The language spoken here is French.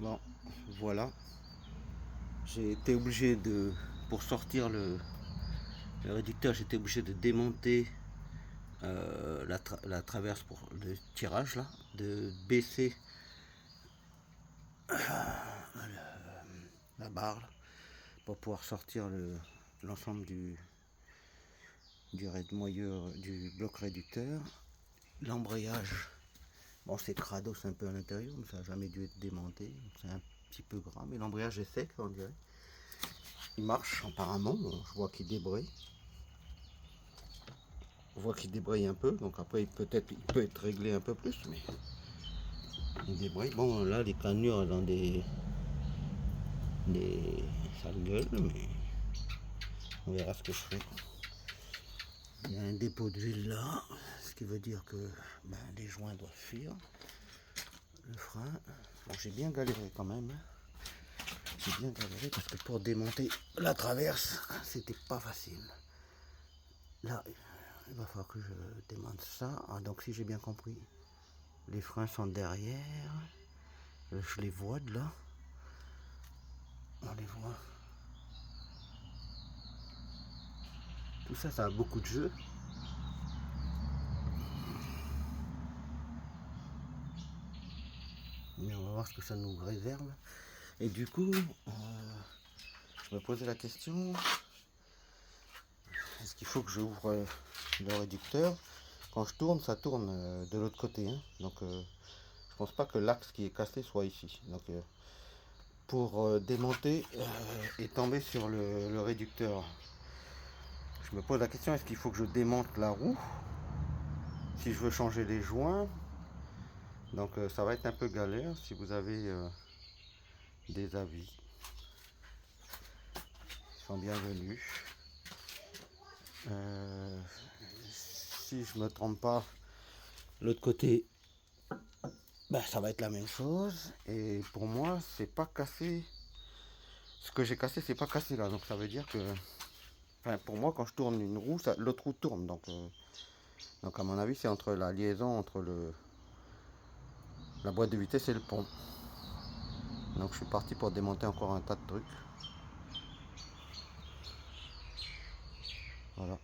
Bon, voilà. J'ai été obligé de, pour sortir le réducteur, j'étais obligé de démonter la traverse pour le tirage là, de baisser la barre là, pour pouvoir sortir l'ensemble du bloc réducteur. L'embrayage, bon c'est crado, c'est un peu à l'intérieur, mais ça n'a jamais dû être démonté. C'est un petit peu gras, mais l'embrayage est sec, on dirait. Il marche apparemment, bon, je vois qu'il débraye. On voit qu'il débraye un peu, donc après peut-être il peut être réglé un peu plus, mais il débraye. Bon là les cannures dans des sales gueules, mais on verra ce que je fais. Il y a un dépôt d'huile là, ce qui veut dire que les joints doivent fuir. Le frein, bon, j'ai bien galéré quand même. J'ai bien galéré parce que pour démonter la traverse, c'était pas facile. Là, il va falloir que je démonte ça. Ah, donc si j'ai bien compris, les freins sont derrière. Je les vois de là. On les voit. Tout ça, ça a beaucoup de jeu. Mais on va voir ce que ça nous réserve. Et du coup, je me posais la question, est-ce qu'il faut que j'ouvre le réducteur? Quand je tourne, ça tourne de l'autre côté. Hein. Donc je pense pas que l'axe qui est cassé soit ici. Donc pour démonter et tomber sur le réducteur, je me pose la question, est-ce qu'il faut que je démonte la roue si je veux changer les joints? Donc ça va être un peu galère. Si vous avez des avis, ils sont bienvenus. Si je me trompe pas, l'autre côté, ça va être la même chose. Et pour moi, c'est pas cassé. Ce que j'ai cassé, c'est pas cassé là. Donc ça veut dire que, enfin, pour moi, quand je tourne une roue, l'autre roue tourne. Donc à mon avis, c'est entre la liaison entre la boîte de vitesse et le pont. Donc je suis parti pour démonter encore un tas de trucs. Voilà.